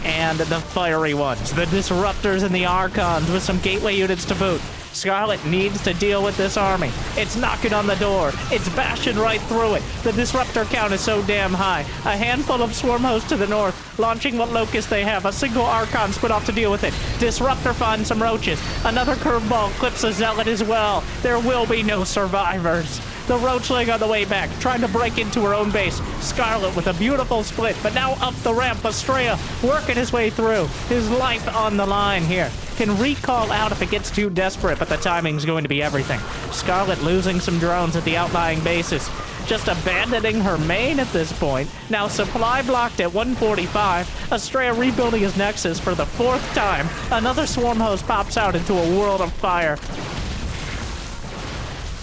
Speaker 1: and the fiery ones. The Disruptors and the Archons with some gateway units to boot. Scarlett needs to deal with this army. It's knocking on the door. It's bashing right through it. The Disruptor count is so damn high. A handful of swarm hosts to the north, launching what locusts they have. A single Archon split off to deal with it. Disruptor finds some roaches. Another curveball clips a Zealot as well. There will be no survivors. The Roachling on the way back, trying to break into her own base. Scarlett with a beautiful split, but now up the ramp. Astrea working his way through. His life on the line here. Can recall out if it gets too desperate, but the timing's going to be everything. Scarlett losing some drones at the outlying bases. Just abandoning her main at this point. Now supply blocked at 145. Astrea rebuilding his nexus for the 4th time. Another swarm host pops out into a world of fire.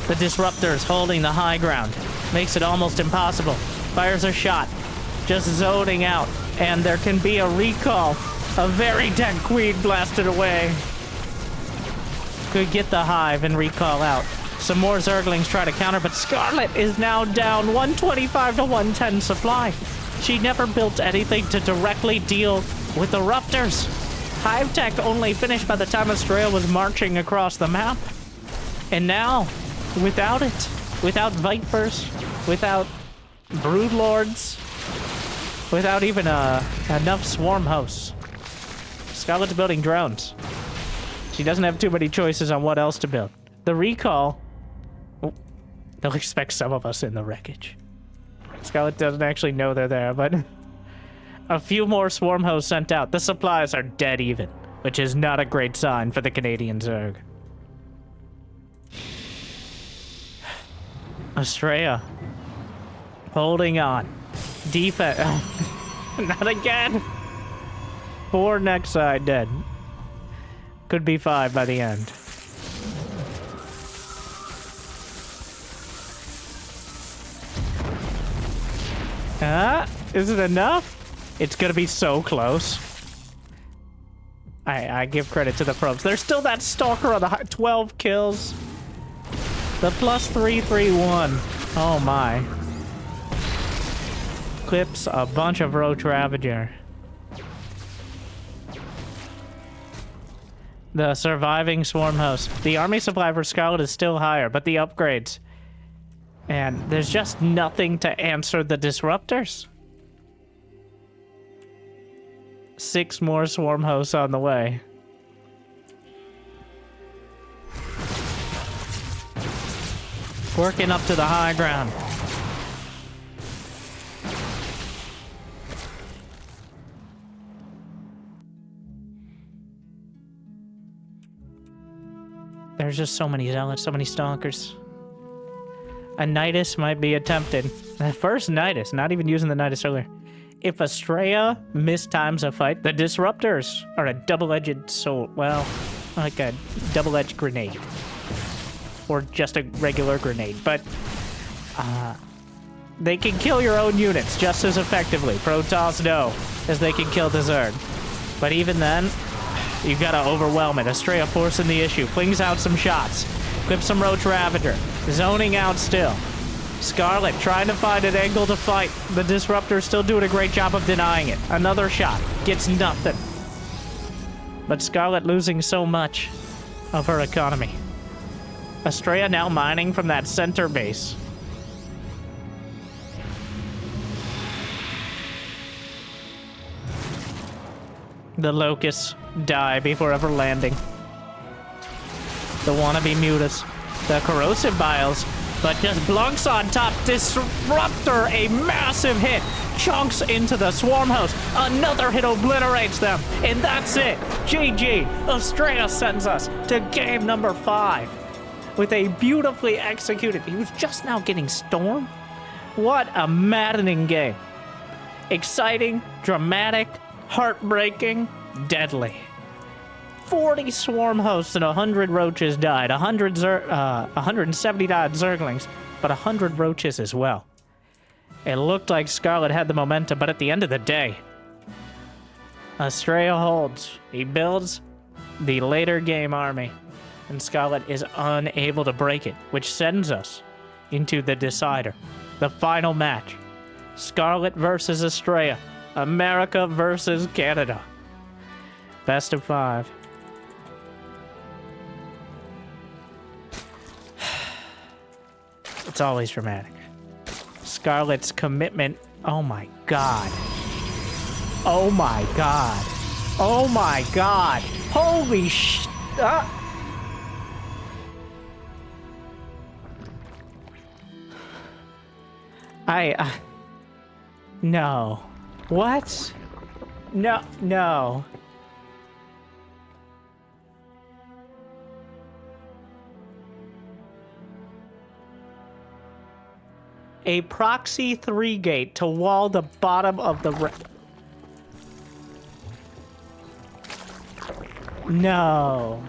Speaker 1: The Disruptors holding the high ground. Makes it almost impossible. Fires a shot. Just zoning out. And there can be a recall. A very dead queen blasted away. Could get the hive and recall out. Some more Zerglings try to counter, but Scarlett is now down 125 to 110 supply. She never built anything to directly deal with the Ruptors. Hive tech only finished by the time Astrea was marching across the map. And now, without it, without Vipers, without Broodlords, without even enough swarm hosts, Scarlett's building drones. She doesn't have too many choices on what else to build. The recall, they'll expect some of us in the wreckage. Scarlett doesn't actually know they're there, but a few more swarm hosts sent out. The supplies are dead even, which is not a great sign for the Canadian Zerg. Astrea holding on. Defense. Not again. 4 next side dead. Could be 5 by the end. Is it enough? It's gonna be so close. I give credit to the probes. There's still that Stalker on the 12 kills. The +331. Oh my. Clips a bunch of Roach Ravager. The surviving swarm host. The army supply for Scarlett is still higher, but the upgrades. And there's just nothing to answer the Disruptors. 6 more swarm hosts on the way. Working up to the high ground. There's just so many Zealots, so many Stalkers. A Nidus might be attempted. The first Nidus, not even using the Nidus earlier. If Astrea mistimes a fight, the Disruptors are a double-edged sword. Well, like a double-edged grenade. Or just a regular grenade. But they can kill your own units just as effectively. Protoss no, as they can kill the Zerg. But even then, You gotta overwhelm it. Astrea forcing the issue. Flings out some shots. Clips some Roach Ravager. Zoning out still. Scarlett trying to find an angle to fight. The Disruptor's still doing a great job of denying it. Another shot. Gets nothing. But Scarlett losing so much of her economy. Astrea now mining from that center base. The Locusts die before ever landing. The wannabe Mutas. The Corrosive Biles. But just Blunk's on top. Disruptor, a massive hit. Chunks into the Swarm Host. Another hit obliterates them. And that's it. GG. Astrea sends us to game number 5. With a beautifully executed... He was just now getting Storm? What a maddening game. Exciting, dramatic, heartbreaking, deadly. 40 Swarm Hosts and 100 Roaches died. 170 died Zerglings, but 100 Roaches as well. It looked like Scarlett had the momentum, but at the end of the day, Astrea holds. He builds the later game army, and Scarlett is unable to break it, which sends us into the decider, the final match. Scarlett versus Astrea. America versus Canada. Best of 5. It's always dramatic. Scarlett's commitment. Oh my god. Oh my god. Oh my god. Holy sh... No. What? No, no. A proxy 3-gate to wall the bottom of the... No.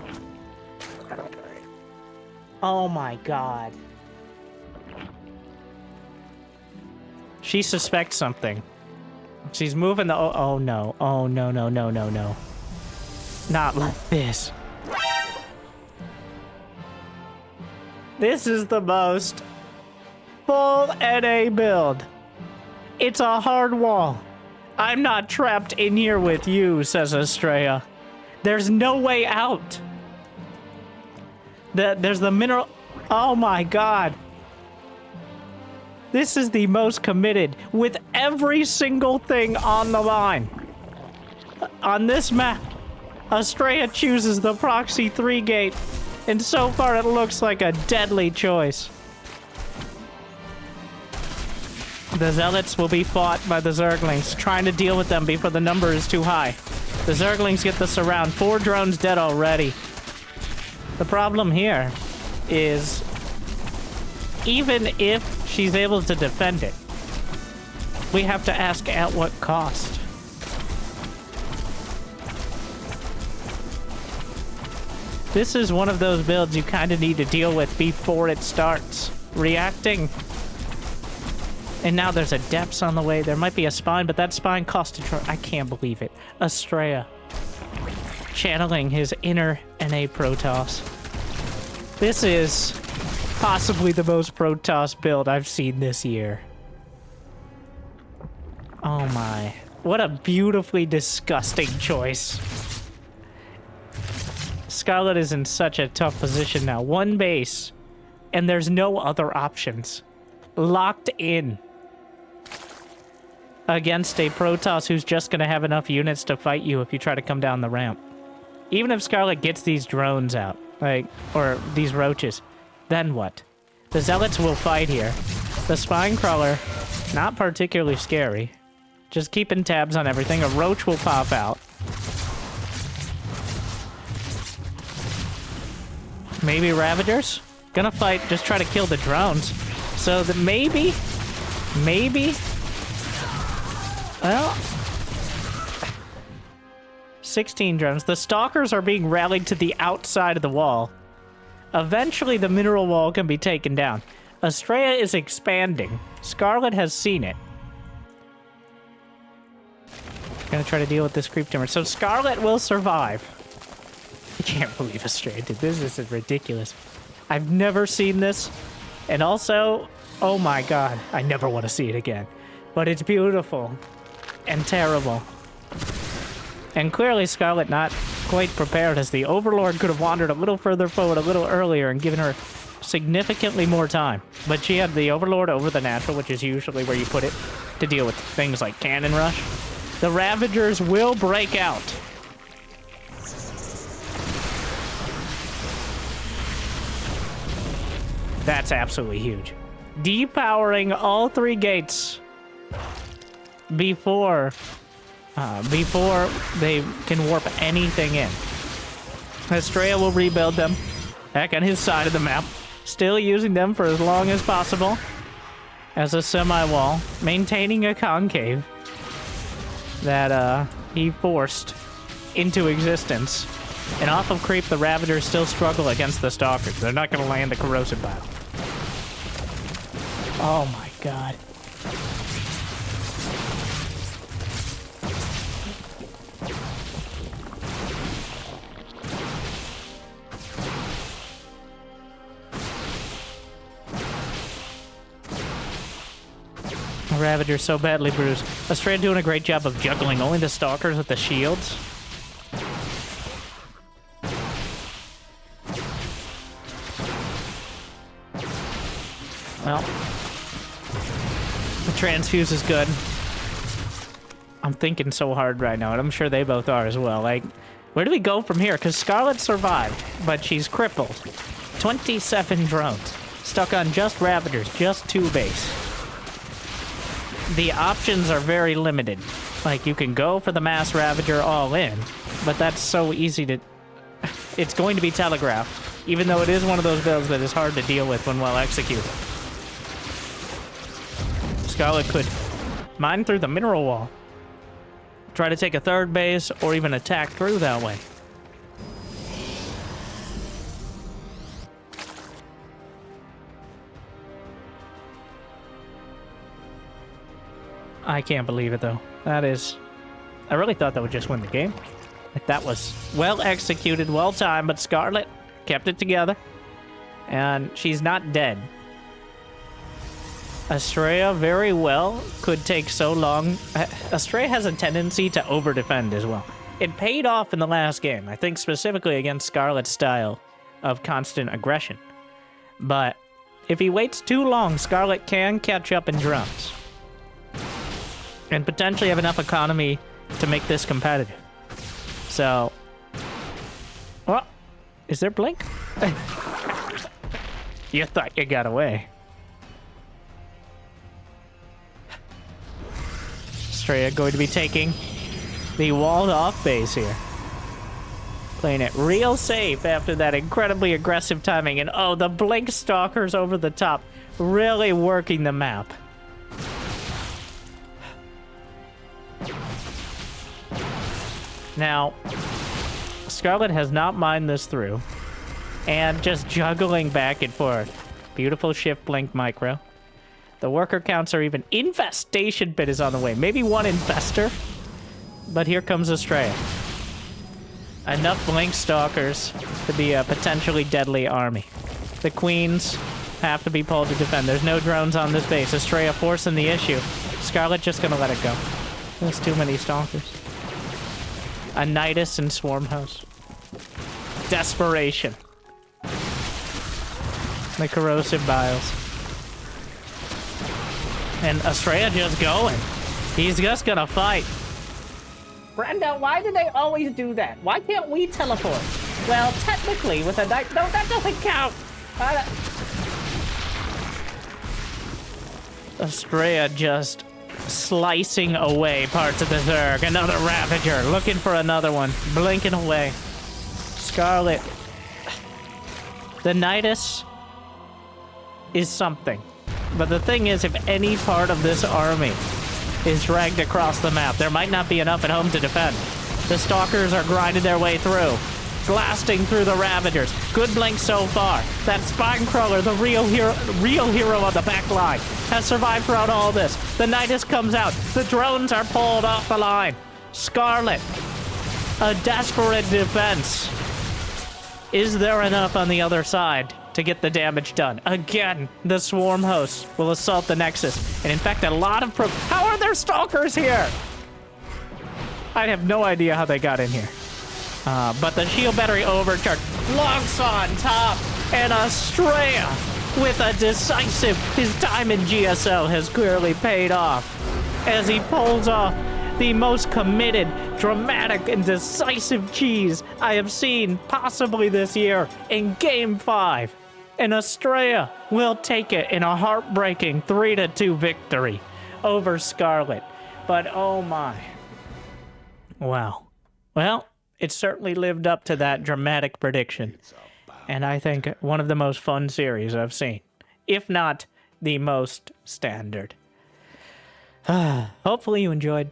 Speaker 1: Oh my god. She suspects something. She's moving the... Oh no. Oh no, no, no, no, no. Not like this. This is the most full NA build. It's a hard wall. I'm not trapped in here with you, says Astrea. There's no way out. There's the mineral... Oh my god. This is the most committed with every single thing on the line. On this map, Astrea chooses the proxy 3-gate, and so far it looks like a deadly choice. The Zealots will be fought by the Zerglings, trying to deal with them before the number is too high. The Zerglings get the surround. 4 drones dead already. The problem here is, even if she's able to defend it, we have to ask at what cost. This is one of those builds you kind of need to deal with before it starts. Reacting. And now there's a depths on the way. There might be a spine, but that spine cost a I can't believe it. Astrea channeling his inner NA Protoss. This is possibly the most Protoss build I've seen this year. Oh my. What a beautifully disgusting choice. Scarlett is in such a tough position now. 1 base, and there's no other options. Locked in against a Protoss who's just going to have enough units to fight you if you try to come down the ramp. Even if Scarlett gets these drones out, like, or these roaches, then what? The Zealots will fight here. The Spine Crawler, not particularly scary. Just keeping tabs on everything. A roach will pop out. Maybe Ravagers? Gonna fight, just try to kill the drones. So that maybe, well, 16 drones. The Stalkers are being rallied to the outside of the wall. Eventually, the mineral wall can be taken down. Astrea is expanding. Scarlett has seen it. Gonna try to deal with this creep timber. So Scarlett will survive. can't believe Astrea did this. This is ridiculous. I've never seen this. And also, oh my god, I never want to see it again. But it's beautiful and terrible. And clearly Scarlett not quite prepared, as the Overlord could have wandered a little further forward a little earlier and given her significantly more time. But she had the Overlord over the Natural, which is usually where you put it to deal with things like Cannon Rush. The Ravagers will break out. That's absolutely huge. Depowering all 3 gates before they can warp anything in. Astrea will rebuild them back on his side of the map, still using them for as long as possible as a semi-wall, maintaining a concave that he forced into existence. And off of creep, the Ravagers still struggle against the Stalkers. They're not going to land the corrosive battle. Oh my god. Ravager so badly bruised. Astrea doing a great job of juggling only the Stalkers with the shields. Well, the transfuse is good. I'm thinking so hard right now, and I'm sure they both are as well. Like, where do we go from here? Because Scarlett survived, but she's crippled. 27 drones. Stuck on just Ravagers, just 2 base. The options are very limited. Like, you can go for the Mass Ravager all in, but that's so easy to... It's going to be telegraphed, even though it is one of those builds that is hard to deal with when well executed. Scarlett could mine through the mineral wall, try to take a 3rd base, or even attack through that way. I can't believe it, though. That is... I really thought that would just win the game. Like, that was well executed, well timed, but Scarlett kept it together. And she's not dead. Astrea very well could take so long. Astrea has a tendency to over-defend as well. It paid off in the last game, I think specifically against Scarlett's style of constant aggression. But if he waits too long, Scarlett can catch up in drones. And potentially have enough economy to make this competitive. So... Well, is there blink? You thought you got away. Astrea going to be taking the walled off base here. Playing it real safe after that incredibly aggressive timing. And oh, the blink stalkers over the top. Really working the map. Now, Scarlett has not mined this through. And just juggling back and forth. Beautiful shift blink micro. The worker counts are even. Infestation pit is on the way. Maybe 1 infester. But here comes Astrea. Enough blink stalkers to be a potentially deadly army. The queens have to be pulled to defend. There's no drones on this base. Astrea forcing the issue. Scarlett just gonna let it go. There's too many stalkers. A Nidus and Swarm House. Desperation. The corrosive biles. And Astrea just going. He's just gonna fight. Brenda, why do they always do that? Why can't we teleport? Well, technically, with a knight... No, that doesn't count! Astrea just slicing away parts of the Zerg. Another Ravager, looking for another one. Blinking away. Scarlett. The Nidus is something. But the thing is, if any part of this army is dragged across the map, there might not be enough at home to defend. The Stalkers are grinding their way through, blasting through the Ravagers. Good blink so far. That Spine Crawler, the real hero on the back line, has survived throughout all this. The Nidus comes out. The drones are pulled off the line. Scarlett, a desperate defense. Is there enough on the other side to get the damage done? Again, the swarm hosts will assault the Nexus and infect a lot of How are there stalkers here? I have no idea how they got in here. But the shield battery overcharged. Locks on top, and Astrea with a decisive. His time in GSL has clearly paid off as he pulls off the most committed, dramatic, and decisive cheese I have seen possibly this year in Game 5. And Astrea will take it in a heartbreaking 3-2 victory over Scarlett. But oh my. Wow. Well, it certainly lived up to that dramatic prediction. And I think one of the most fun series I've seen, if not the most standard. Hopefully you enjoyed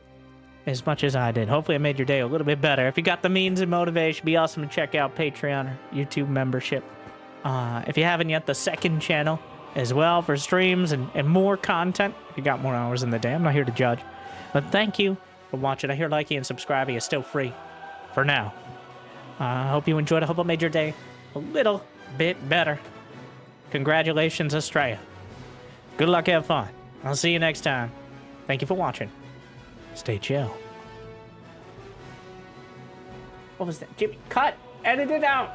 Speaker 1: as much as I did. Hopefully I made your day a little bit better. If you got the means and motivation, it'd be awesome to check out Patreon or YouTube membership. If you haven't yet, the second channel as well for streams and more content. If you got more hours in the day, I'm not here to judge. But thank you for watching. I hear liking and subscribing is still free for now. I hope you enjoyed. I hope I made your day a little bit better. Congratulations, Astrea. Good luck, have fun. I'll see you next time. Thank you for watching. Stay chill. What was that? Jimmy, cut! Edit it out!